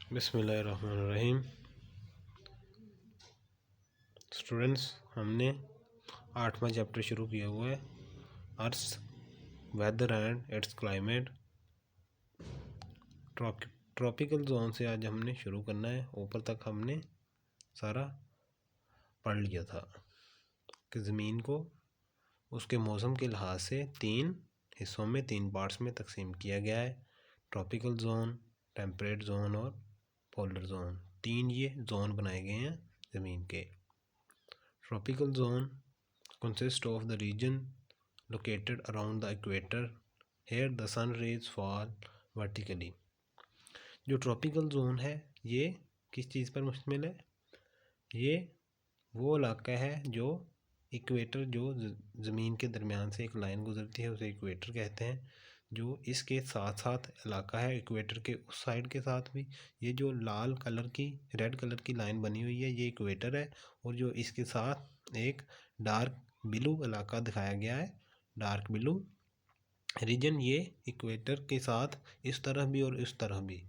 बिस्मिल्लाहिर्रहमानिर्रहीम। स्टूडेंट्स, हमने 8वां चैप्टर शुरू किया हुआ है, earth weather and its climate. Tropical zone से आज हमने शुरू करना है। ऊपर तक हमने सारा पढ़ लिया था कि ज़मीन को उसके मौसम के लिहाज से 3 हिस्सों में, 3 पार्ट्स में तकसीम किया गया है। ट्रॉपिकल जोन, टेम्परेट जोन और पोलर जोन। 3 ये जोन बनाए गए हैं ज़मीन के। Tropical zone consist of the region located around the equator. Here the sun rays fall vertically. जो ट्रॉपिकल जोन है ये किस चीज़ पर मुश्तमिल है? ये वो इलाका है जो इक्वेटर, जो ज़मीन के दरमियान से एक लाइन गुजरती है उसे इक्वेटर कहते हैं। जो इसके साथ साथ इलाका है इक्वेटर के उस साइड के साथ भी, ये जो लाल कलर की, रेड कलर की लाइन बनी हुई है ये इक्वेटर है। और जो इसके साथ एक डार्क ब्लू इलाका दिखाया गया है, डार्क ब्लू रीजन, ये इक्वेटर के साथ इस तरफ भी और इस तरफ भी,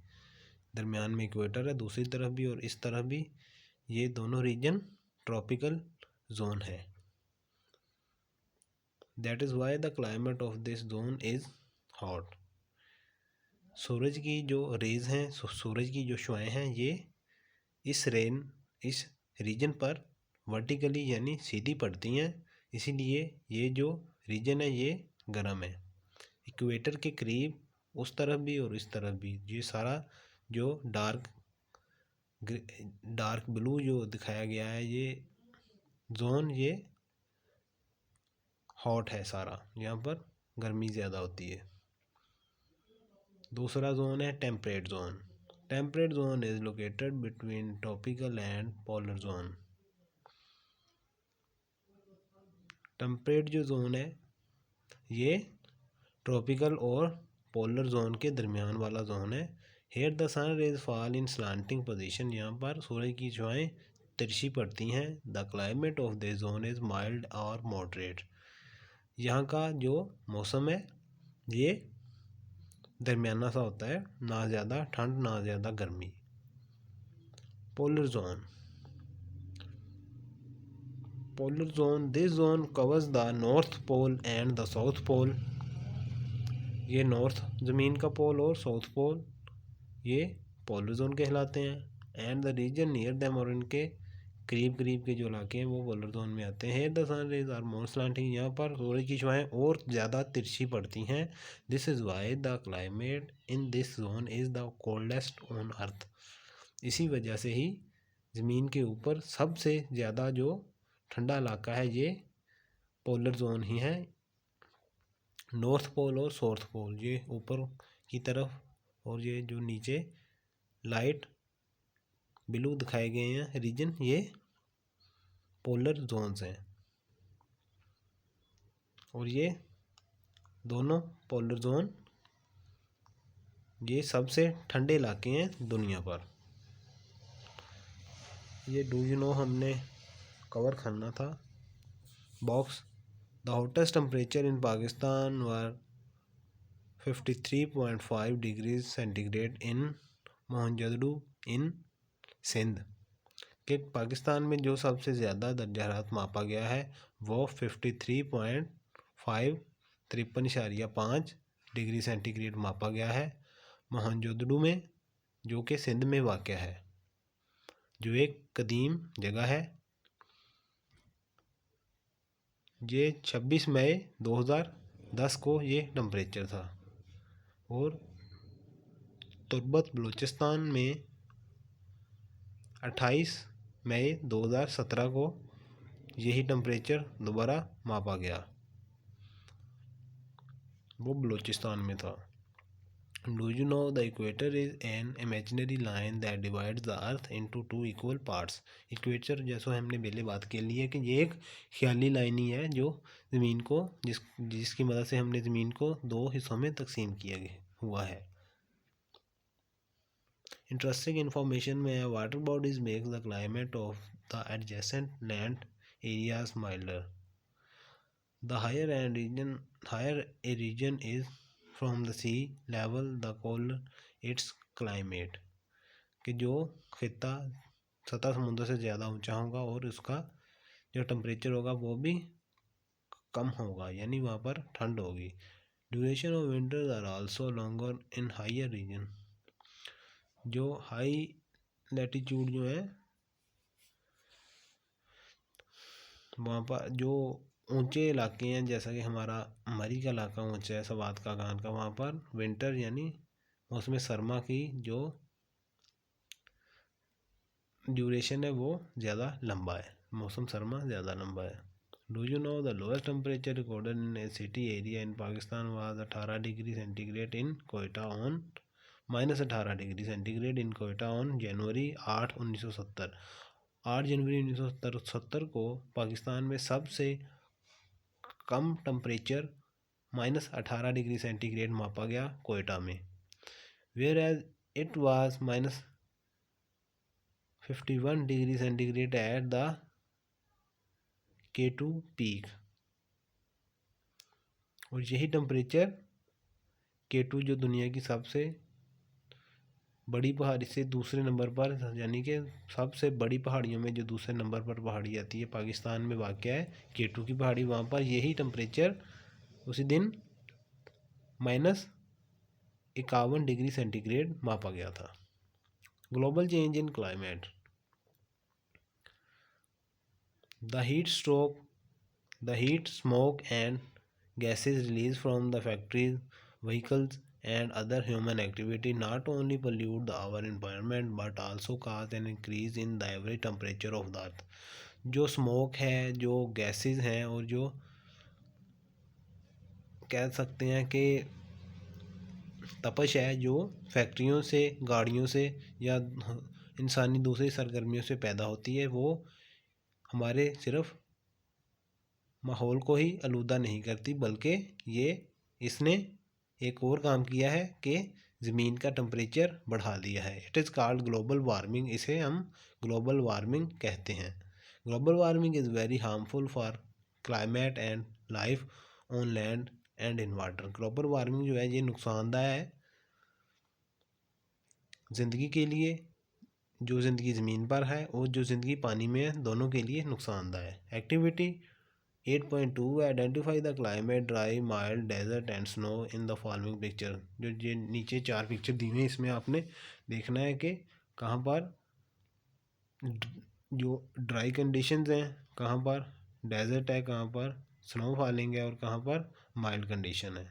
दरमियान में इक्वेटर है, दूसरी तरफ भी और इस तरफ भी, ये दोनों रीजन ट्रॉपिकल जोन है। That is why the climate of this zone is hot. सूरज की जो रेज़ हैं, सूरज की जो शुआएँ हैं, ये इस रीजन पर वर्टिकली यानी सीधी पड़ती हैं, इसीलिए ये जो रीजन है ये गर्म है। इक्वेटर के करीब उस तरफ भी और इस तरफ भी ये सारा जो डार्क ब्लू जो दिखाया गया है ये जोन, ये हॉट है सारा, यहाँ पर गर्मी ज़्यादा होती है। दूसरा जोन है temperate zone. Temperate zone is located between tropical and polar zone. Temperate जो जोन है ये ट्रॉपिकल और पोलर जोन के दरमियान वाला जोन है। Here the sun rays fall in slanting position, यहाँ पर सूरज की छुआएं तिरछी पड़ती हैं। The climate of this zone is mild और मॉडरेट। यहाँ का जो मौसम है ये दरमियाना सा होता है, ना ज़्यादा ठंड ना ज़्यादा गर्मी। Polar zone, polar zone, this zone covers the north pole and the south pole. ये नॉर्थ ज़मीन का पोल और साउथ पोल ये पोलर जोन कहलाते हैं। And the region near them, और इनके करीब करीब के जो इलाके हैं वो पोलर जोन में आते हैं। The sun rays are more slanting, यहाँ पर सूरज की छुआएं और ज़्यादा तिरछी पड़ती हैं। This is why the climate in this zone is the coldest on earth. इसी वजह से ही ज़मीन के ऊपर सबसे ज़्यादा जो ठंडा इलाका है ये पोलर जोन ही है। नॉर्थ पोल और साउथ पोल ये ऊपर की तरफ, और ये जो नीचे लाइट ब्लू दिखाए गए हैं रीजन, ये पोलर जोन्स हैं। और ये दोनों पोलर जोन ये सबसे ठंडे इलाके हैं दुनिया पर। ये डू यू नो हमने कवर करना था box. The hottest temperature in Pakistan was 53.5 degree centigrade in Mohenjodaro in Sindh. कि पाकिस्तान में जो सबसे ज़्यादा दर्जा हरारत मापा गया है वो 53.5 53.5 डिग्री सेंटीग्रेड मापा गया है मोहनजोदड़ो में, जो कि सिंध में वाक़ है, जो एक कदीम जगह है। ये 26 मई 2010 को ये टेम्परेचर था। और तुर्बत बलूचिस्तान में 28 मई 2017 को यही टेम्परेचर दोबारा मापा गया, वो बलूचिस्तान में था। Do you know the equator is an imaginary line that divides the earth into 2 equal parts. Equator, जैसे हमने पहले बात के लिए कि ये एक ख्याली लाइन ही है जो ज़मीन को जिसकी मदद से हमने ज़मीन को 2 हिस्सों में तकसीम किया हुआ है। इंटरेस्टिंग इन्फॉर्मेशन में water bodies make the climate of the adjacent land areas milder. The higher a region is from the sea level, the colder its climate. कि जो खित्ता सतह समुद्र से ज़्यादा ऊंचा होगा और उसका जो टेम्परेचर होगा वो भी कम होगा, यानी वहाँ पर ठंड होगी। Duration of winters are also longer in higher region. जो हाई लैटिट्यूड जो है वहाँ पर जो ऊंचे इलाके हैं, जैसा कि हमारा मरी का इलाका ऊंचा है, सवात का गान का, वहाँ पर विंटर यानी मौसम सरमा की जो ड्यूरेशन है वो ज़्यादा लंबा है, मौसम सरमा ज़्यादा लंबा है। Do you know the lowest temperature recorded in A city area in Pakistan was 18 degree centigrade in Quetta on -18 degree centigrade in Quetta on January 8 1970। 8 जनवरी 1970 को पाकिस्तान में सबसे कम टेम्परेचर -18 डिग्री सेंटीग्रेड मापा गया कोयटा में, where as it was -51 degree centigrade at the K2 peak. और यही temperature K2 जो दुनिया की सबसे बड़ी पहाड़ी से दूसरे नंबर पर, यानी कि सबसे बड़ी पहाड़ियों में जो दूसरे नंबर पर पहाड़ी आती है पाकिस्तान में वाक़या है K2 की पहाड़ी, वहाँ पर यही टेम्परेचर उसी दिन -51 डिग्री सेंटीग्रेड मापा गया था। Global change in climate. The heat smoke and gases released from the factories, vehicles and other human activity not only pollute our environment but also cause an increase in the average temperature of the earth। जो smoke है, जो gases हैं और जो कह सकते हैं कि तपश है जो फैक्ट्रियों से, गाड़ियों से या इंसानी दूसरी सरगर्मियों से पैदा होती है, वो हमारे सिर्फ माहौल को ही आलूदा नहीं करती बल्कि इसने एक और काम किया है कि ज़मीन का टेम्परेचर बढ़ा दिया है। It is called global warming. इसे हम ग्लोबल वार्मिंग कहते हैं। Global warming is very harmful for climate and life on land and in water. Global warming जो है ये नुकसानदायक है ज़िंदगी के लिए, जो ज़िंदगी ज़मीन पर है और जो ज़िंदगी पानी में है, दोनों के लिए नुकसानदायक है। Activity 8.2 identify the climate dry mild desert and snow in the following picture. जो ये नीचे 4 पिक्चर दी हुई हैं, इसमें आपने देखना है कि कहाँ पर जो ड्राई कंडीशंस हैं, कहाँ पर डेजर्ट है, कहाँ पर स्नो फॉलिंग है और कहाँ पर माइल्ड कंडीशन है।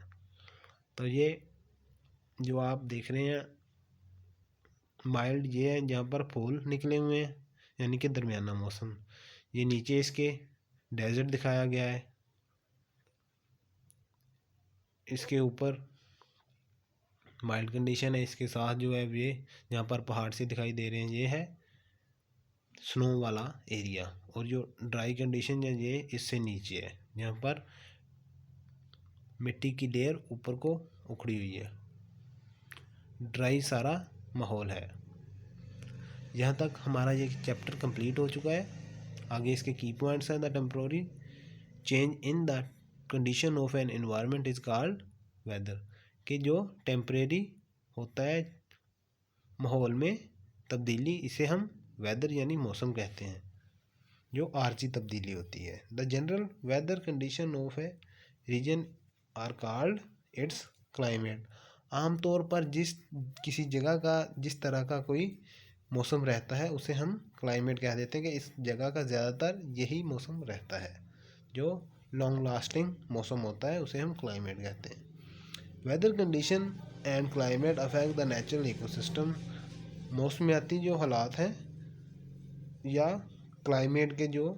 तो ये जो आप देख रहे हैं माइल्ड ये है जहाँ पर फूल निकले हुए हैं, यानी कि दरमियाना मौसम। ये नीचे इसके डेजर्ट दिखाया गया है, इसके ऊपर माइल्ड कंडीशन है, इसके साथ जो है ये जहाँ पर पहाड़ से दिखाई दे रहे हैं ये है स्नो वाला एरिया, और जो ड्राई कंडीशन है ये इससे नीचे है जहाँ पर मिट्टी की लेयर ऊपर को उखड़ी हुई है। ड्राई सारा माहौल है। यहाँ तक हमारा ये चैप्टर कंप्लीट हो चुका है। आगे इसके की पॉइंट्स हैं। The temporary change in the condition of an environment is called weather. कि जो टेम्परेरी होता है माहौल में तब्दीली, इसे हम वेदर यानी मौसम कहते हैं, जो आर्जी तब्दीली होती है। The general weather condition of a region are called its climate. आमतौर पर किसी जगह का जिस तरह का कोई मौसम रहता है उसे हम क्लाइमेट कह देते हैं कि इस जगह का ज़्यादातर यही मौसम रहता है। जो लॉन्ग लास्टिंग मौसम होता है उसे हम क्लाइमेट कहते हैं। Weather condition and climate affect the natural ecosystem. मौसमियाती जो हालात हैं या क्लाइमेट के जो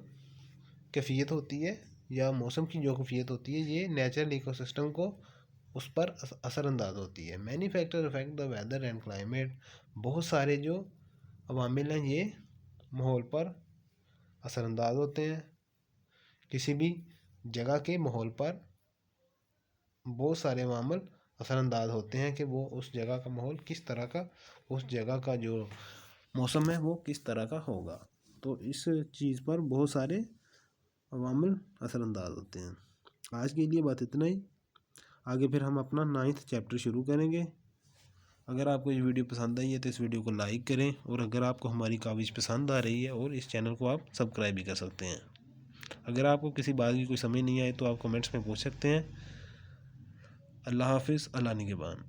कैफियत होती है या मौसम की जो कैफियत होती है ये नेचुरल इकोसिस्टम को उस पर असरअंदाज होती है। Many factor affect the weather and climate. बहुत सारे जो अवामिल हैं ये माहौल पर असरअंदाज होते हैं। किसी भी जगह के माहौल पर बहुत सारे अवामिल असरअंदाज होते हैं कि वो उस जगह का माहौल किस तरह का, उस जगह का जो मौसम है वो किस तरह का होगा। तो इस चीज़ पर बहुत सारे अवामिल असरअंदाज होते हैं। आज के लिए बात इतना ही। आगे फिर हम अपना 9th चैप्टर शुरू करेंगे। अगर आपको ये वीडियो पसंद आई है तो इस वीडियो को लाइक करें, और अगर आपको हमारी काविश पसंद आ रही है और इस चैनल को आप सब्सक्राइब भी कर सकते हैं। अगर आपको किसी बात की कोई समझ नहीं आए तो आप कमेंट्स में पूछ सकते हैं। अल्लाह हाफिज़, अल्लाह निगहबान।